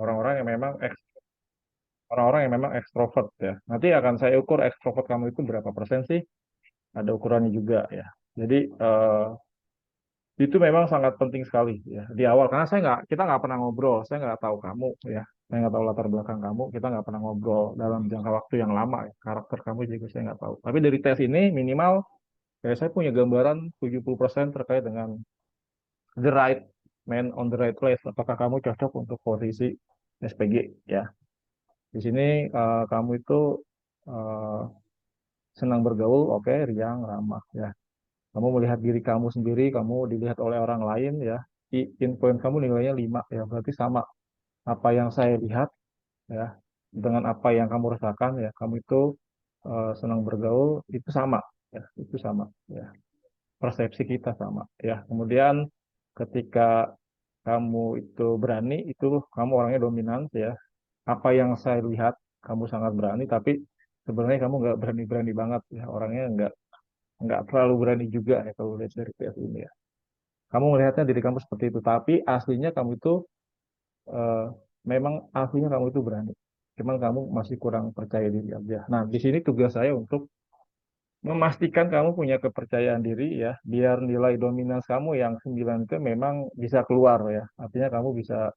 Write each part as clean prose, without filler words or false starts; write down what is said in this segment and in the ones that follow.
orang-orang yang memang orang-orang yang memang ekstrovert ya. Nanti akan saya ukur ekstrovert kamu itu berapa persen sih? Ada ukurannya juga ya. Jadi itu memang sangat penting sekali ya di awal karena kita nggak pernah ngobrol, saya nggak tahu kamu ya, saya nggak tahu latar belakang kamu, kita nggak pernah ngobrol dalam jangka waktu yang lama ya. Karakter kamu juga saya nggak tahu. Tapi dari tes ini minimal ya saya punya gambaran 70% terkait dengan the right man on the right place. Apakah kamu cocok untuk posisi SPG ya? Di sini kamu itu eh, senang bergaul, oke, riang, ramah ya. Kamu melihat diri kamu sendiri, kamu dilihat oleh orang lain ya. Influence kamu nilainya 5 ya, berarti sama apa yang saya lihat ya dengan apa yang kamu rasakan ya. Kamu itu senang bergaul itu sama ya, itu sama ya. Persepsi kita sama ya. Kemudian ketika kamu itu berani, itu kamu orangnya dominan ya. Apa yang saya lihat, kamu sangat berani, tapi sebenarnya kamu nggak berani-berani banget ya. Orangnya nggak terlalu berani juga ya kalau lihat dari PS ini ya. Kamu melihatnya diri kamu seperti itu, tapi aslinya kamu itu eh, memang aslinya kamu itu berani. Cuman kamu masih kurang percaya diri aja. Nah, di sini tugas saya untuk memastikan kamu punya kepercayaan diri ya, biar nilai dominans kamu yang 9 itu memang bisa keluar ya. Artinya kamu bisa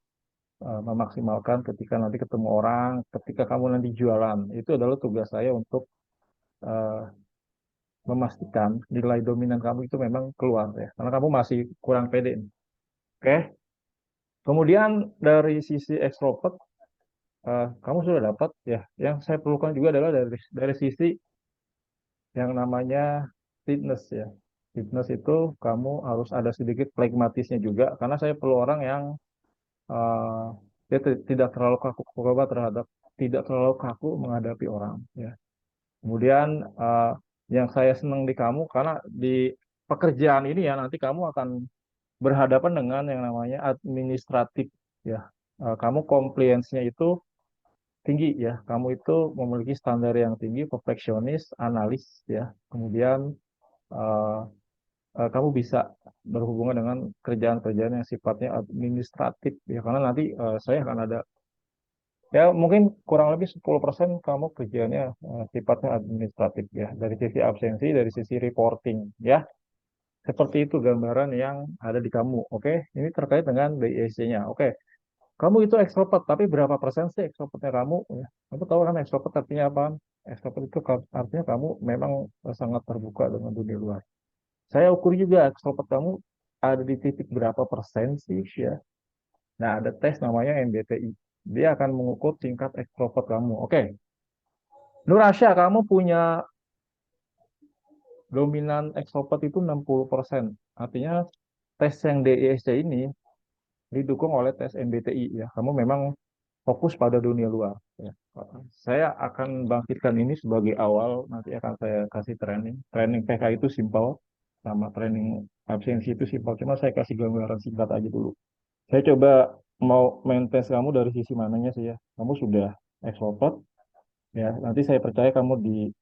memaksimalkan ketika nanti ketemu orang, ketika kamu nanti jualan. Itu adalah tugas saya untuk eh, memastikan nilai dominan kamu itu memang keluar ya. Karena kamu masih kurang pede. Oke. Kemudian dari sisi ekstrovert, kamu sudah dapat ya. Yang saya perlukan juga adalah dari sisi yang namanya fitness ya. Fitness itu kamu harus ada sedikit pragmatisnya juga, karena saya perlu orang yang eh, dia tidak terlalu kaku terhadap tidak terlalu kaku menghadapi orang ya. Kemudian yang saya senang di kamu karena di pekerjaan ini ya nanti kamu akan berhadapan dengan yang namanya administratif ya. Kamu compliance-nya itu tinggi ya. Kamu itu memiliki standar yang tinggi, perfeksionis, analis ya. Kemudian eh, kamu bisa berhubungan dengan kerjaan-kerjaan yang sifatnya administratif ya. Karena nanti saya akan ada ya mungkin kurang lebih 10% kamu kerjanya sifatnya administratif ya. Dari sisi absensi, dari sisi reporting ya. Seperti itu gambaran yang ada di kamu. Oke, ini terkait dengan BISC-nya. Oke, kamu itu ekstrovert, tapi berapa persen sih ekstrovertnya kamu? Ya, kamu tahu kan ekstrovert artinya apa? Ekstrovert itu artinya kamu memang sangat terbuka dengan dunia luar. Saya ukur juga ekstrovert kamu ada di titik berapa persen sih ya. Nah, ada tes namanya MBTI. Dia akan mengukur tingkat ekstrovert kamu. Oke, Nur Asya, kamu punya dominan ekstrovert itu 60%. Artinya tes yang DISC ini didukung oleh tes MBTI ya. Kamu memang fokus pada dunia luar. Ya. Saya akan bangkitkan ini sebagai awal, nanti akan saya kasih training. Training PK itu simpel, sama training absensi itu simpel. Cuma saya kasih gambaran singkat aja dulu. Saya coba mau main tes kamu dari sisi mananya sih ya. Kamu sudah extrovert, ya. Nanti saya percaya kamu di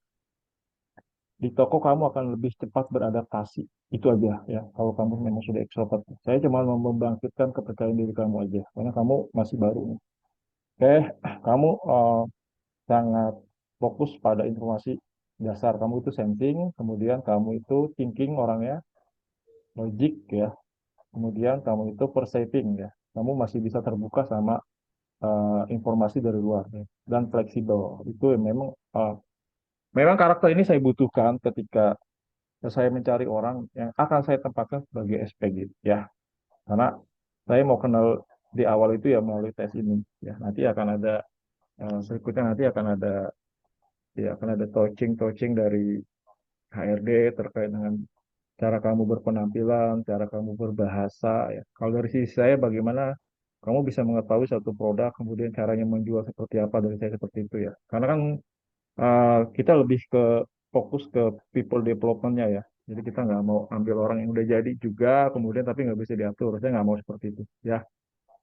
toko kamu akan lebih cepat beradaptasi. Itu aja ya. Kalau kamu memang sudah extrovert. Saya cuma mau membangkitkan kepercayaan diri kamu aja. Karena kamu masih baru nih. Oke, kamu sangat fokus pada informasi dasar. Kamu itu sensing, kemudian kamu itu thinking orangnya, logic ya, kemudian kamu itu perceiving ya. Kamu masih bisa terbuka sama informasi dari luar ya. Dan fleksibel. Itu yang memang karakter ini saya butuhkan ketika saya mencari orang yang akan saya tempatkan sebagai SPG ya. Karena saya mau kenal di awal itu ya melalui tes ini ya. Nanti akan ada berikutnya nanti akan ada ya akan ada touching dari HRD terkait dengan cara kamu berpenampilan, cara kamu berbahasa ya. Kalau dari sisi saya bagaimana kamu bisa mengetahui satu produk kemudian caranya menjual seperti apa dari saya seperti itu ya. Karena kan kita lebih ke fokus ke people development-nya ya. Jadi kita nggak mau ambil orang yang udah jadi juga kemudian tapi nggak bisa diatur. Saya nggak mau seperti itu ya.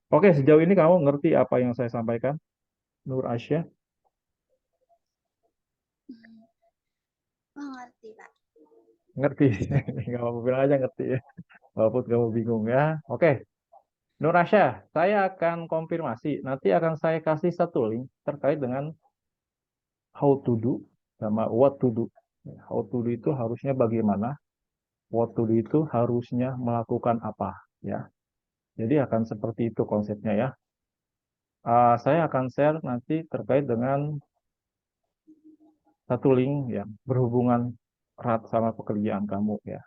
Oke, sejauh ini kamu ngerti apa yang saya sampaikan, Nur Asia? Hmm, mengerti, Pak. Ngerti? Nggak apa-apa bilang aja ngerti ya. Walaupun kamu bingung ya. Oke, Nur Asya, saya akan konfirmasi. Nanti akan saya kasih satu link terkait dengan how to do sama what to do. How to do itu harusnya bagaimana, what to do itu harusnya melakukan apa, ya. Jadi akan seperti itu konsepnya ya. Saya akan share nanti terkait dengan satu link yang berhubungan erat sama pekerjaan kamu ya.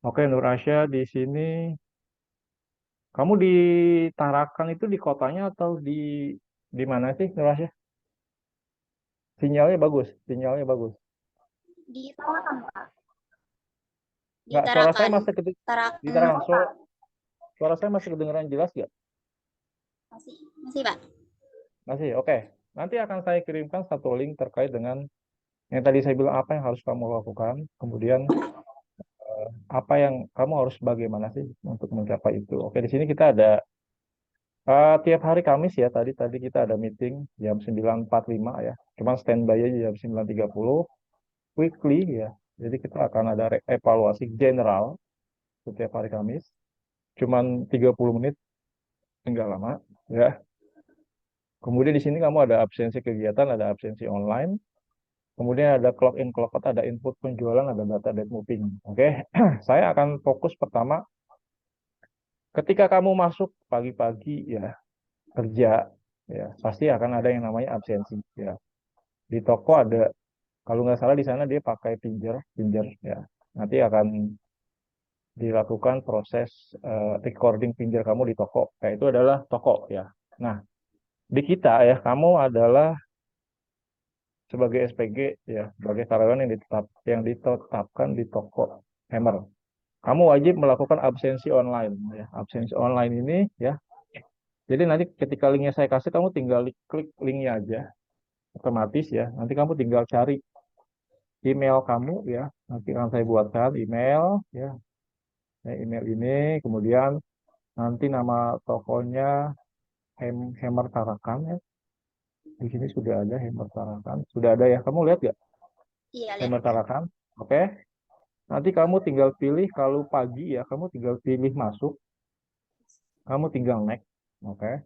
Oke, Nur Asya di sini kamu di Tarakan itu di kotanya atau di mana sih, Nur Asya? Sinyalnya bagus. Di Tarakan, Pak. Di Nggak, suara saya Tarakan. masih di Tarakan Tarakan. kota. Suara saya masih kedengeran jelas nggak? Masih, masih, Pak. Masih, oke. Nanti akan saya kirimkan satu link terkait dengan yang tadi saya bilang apa yang harus kamu lakukan, kemudian apa yang kamu harus bagaimana sih untuk mencapai itu. Oke, di sini kita ada tiap hari Kamis ya, tadi tadi kita ada meeting jam 9.45 ya. Cuman standby aja jam 9.30 weekly ya. Jadi kita akan ada evaluasi general setiap hari Kamis. Cuman 30 menit, enggak lama ya. Kemudian di sini kamu ada absensi kegiatan, ada absensi online. Kemudian ada clock in, clock out, ada input penjualan, ada data debt moving. Oke, saya akan fokus pertama ketika kamu masuk pagi-pagi ya kerja ya pasti akan ada yang namanya absensi ya. Di toko ada kalau nggak salah di sana dia pakai pinjer ya. Nanti akan dilakukan proses recording pinjer kamu di toko. Ya, itu adalah toko ya. Nah, di kita ya kamu adalah sebagai SPG ya, sebagai karyawan yang ditetapkan di toko Hammer. Kamu wajib melakukan absensi online ya. Absensi online ini ya. Jadi nanti ketika linknya saya kasih kamu tinggal klik linknya aja otomatis ya. Nanti kamu tinggal cari email kamu ya. Nanti akan saya buatkan email ya. Email ini kemudian nanti nama tokonya Hammer Tarakan ya. Di sini sudah ada Hammer Tarakan. Sudah ada ya. Kamu lihat nggak Iya, lihat, Hammer Pak. Tarakan? Oke. Nanti kamu tinggal pilih kalau pagi ya, kamu tinggal pilih masuk, kamu tinggal next. Oke.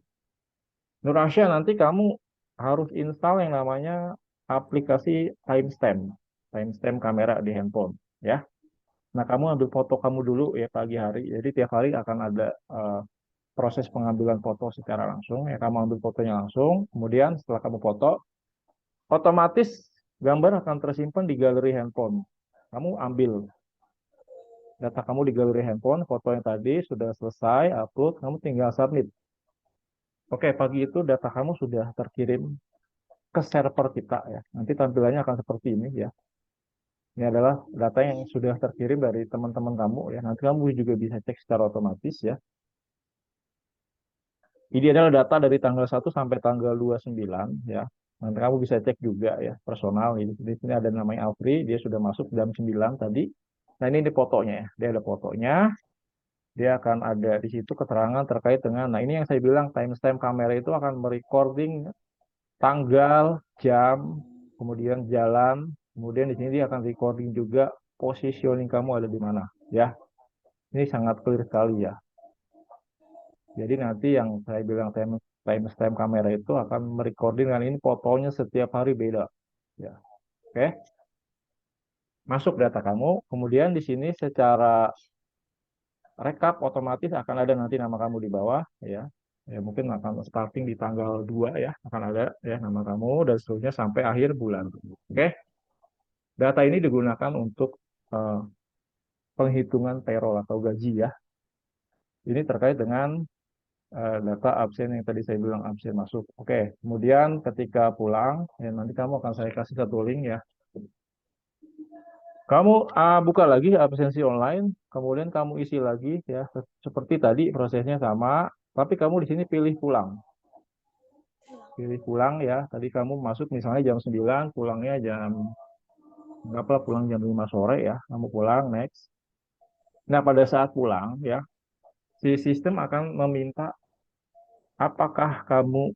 Nur Asia, nanti kamu harus install yang namanya aplikasi timestamp, timestamp kamera di handphone, ya. Nah, kamu ambil foto kamu dulu ya pagi hari. Jadi tiap hari akan ada proses pengambilan foto secara langsung. Ya, kamu ambil fotonya langsung. Kemudian setelah kamu foto, otomatis gambar akan tersimpan di galeri handphone. Kamu ambil data kamu di galeri handphone, foto yang tadi sudah selesai, upload, kamu tinggal submit. Oke, pagi itu data kamu sudah terkirim ke server kita ya. Nanti tampilannya akan seperti ini ya. Ini adalah data yang sudah terkirim dari teman-teman kamu ya. Nanti kamu juga bisa cek secara otomatis ya. Ini adalah data dari tanggal 1 sampai tanggal 29 ya. Nanti kamu bisa cek juga ya, personal ini. Di sini ada namanya Alfri, dia sudah masuk jam 9 tadi. Nah, ini fotonya ya. Dia ada fotonya, dia akan ada di situ keterangan terkait dengan, nah ini yang saya bilang timestamp kamera itu akan merecording tanggal, jam, kemudian jalan, kemudian di sini dia akan recording juga positioning kamu ada di mana, ya. Ini sangat clear sekali ya. Jadi nanti yang saya bilang timestamp kamera itu akan merecording dan ini fotonya setiap hari beda, ya. Oke, masuk data kamu, kemudian di sini secara rekap otomatis akan ada nanti nama kamu di bawah, ya. Ya mungkin akan starting di tanggal 2 ya, akan ada ya nama kamu dan seterusnya sampai akhir bulan. Oke. Data ini digunakan untuk eh, penghitungan payroll atau gaji ya. Ini terkait dengan data absen yang tadi saya bilang absen masuk. Oke, kemudian ketika pulang, ya nanti kamu akan saya kasih satu link ya. Kamu buka lagi absensi online, kemudian kamu isi lagi ya, seperti tadi prosesnya sama, tapi kamu di sini pilih pulang. Pilih pulang ya, tadi kamu masuk misalnya jam 9, pulangnya jam berapa, pulang jam 5 sore ya, kamu pulang, next. Nah, pada saat pulang ya, si sistem akan meminta apakah kamu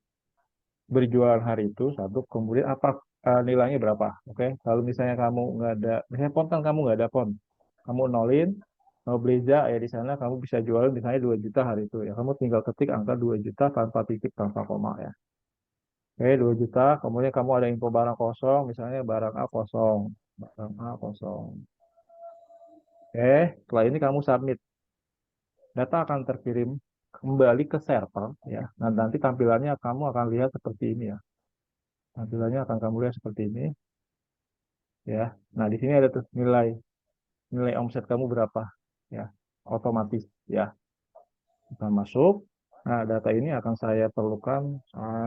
berjualan hari itu satu, kemudian apa nilainya berapa, oke? Kalau misalnya kamu nggak ada, misalnya pon kan kamu nggak ada pon, kamu nolin, Nobeliza ya di sana kamu bisa jualin misalnya 2 juta hari itu ya. Kamu tinggal ketik angka 2 juta tanpa titik tanpa koma ya. Oke, 2 juta, kemudian kamu ada info barang kosong, misalnya barang A kosong, barang A kosong. Oke, setelah ini kamu submit. Data akan terkirim kembali ke server ya. Nah, nanti tampilannya kamu akan lihat seperti ini ya. Tampilannya akan kamu lihat seperti ini ya. Nah, di sini ada tuh nilai nilai omset kamu berapa ya. Otomatis ya. Kita masuk. Nah, data ini akan saya perlukan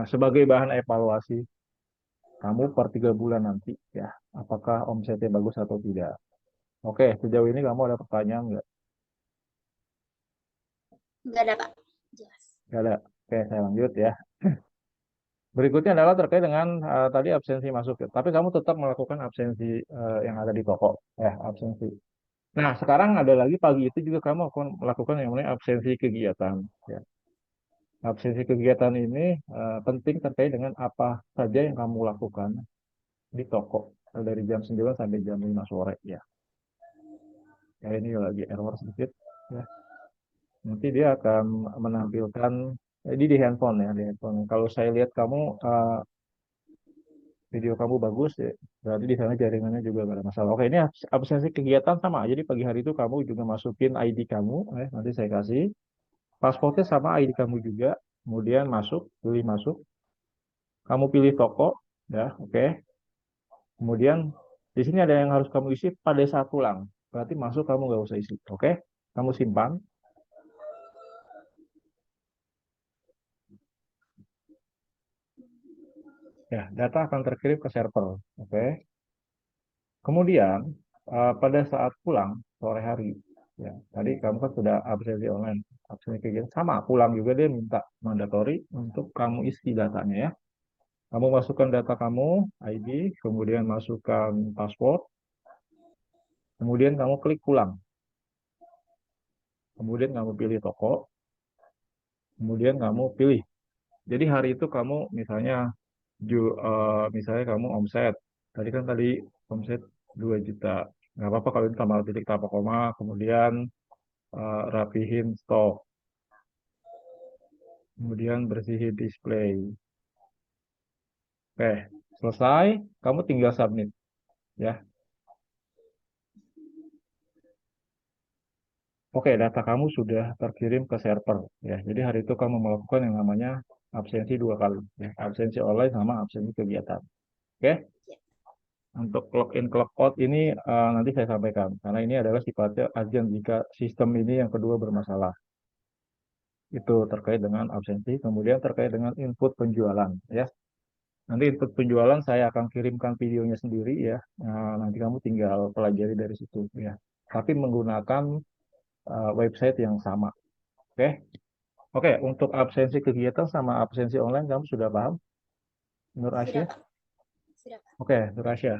sebagai bahan evaluasi kamu per 3 bulan nanti ya. Apakah omsetnya bagus atau tidak. Oke, sejauh ini kamu ada pertanyaan nggak? Nggak ada, Pak. Jelas. Nggak ada. Oke, saya lanjut ya. Berikutnya adalah terkait dengan tadi absensi masuk. Tapi kamu tetap melakukan absensi yang ada di toko. Absensi. Nah, sekarang ada lagi pagi itu juga kamu akan melakukan yang namanya absensi kegiatan. Ya. Absensi kegiatan ini penting terkait dengan apa saja yang kamu lakukan di toko dari jam 9 sampai jam 5 sore. Ya, ya ini lagi error sedikit. Ya. Nanti dia akan menampilkan jadi di handphone ya, di handphone. Kalau saya lihat kamu video kamu bagus ya, berarti di sana jaringannya juga nggak ada masalah. Oke, ini absensi kegiatan sama. Jadi pagi hari itu kamu juga masukin ID kamu, nanti saya kasih. Pasportnya sama ID kamu juga. Kemudian masuk, pilih masuk. Kamu pilih toko, ya, oke. Kemudian di sini ada yang harus kamu isi pada saat pulang. Berarti masuk kamu nggak usah isi, oke? Kamu simpan. Ya, data akan terkirim ke server, oke? Kemudian pada saat pulang sore hari, ya tadi kamu kan sudah absensi online, absensi kegiatan sama pulang juga dia minta mandatory untuk kamu isi datanya ya. Kamu masukkan data kamu, ID, kemudian masukkan password, kemudian kamu klik pulang, kemudian kamu pilih toko, kemudian kamu pilih. Jadi hari itu kamu misalnya misalnya kamu omset, tadi omset 2 juta, nggak apa-apa kalau ini tambah titik tambah koma, kemudian rapihin stok, kemudian bersihin display. Oke, selesai, kamu tinggal submit ya. Oke, data kamu sudah terkirim ke server ya. Jadi hari itu kamu melakukan yang namanya absensi 2 kali ya. Absensi online sama absensi kegiatan. Oke, Ya. untuk login clock out ini nanti saya sampaikan karena ini adalah sifatnya urgent jika sistem ini yang kedua bermasalah. Itu terkait dengan absensi, kemudian terkait dengan input penjualan ya. Nanti input penjualan saya akan kirimkan videonya sendiri ya. Nah, nanti kamu tinggal pelajari dari situ ya. Tapi menggunakan website yang sama. Oke. Oke, untuk absensi kegiatan sama absensi online kamu sudah paham, Nur Sudah, Asia? Pak. Sudah, Pak. Oke, Nur Asia.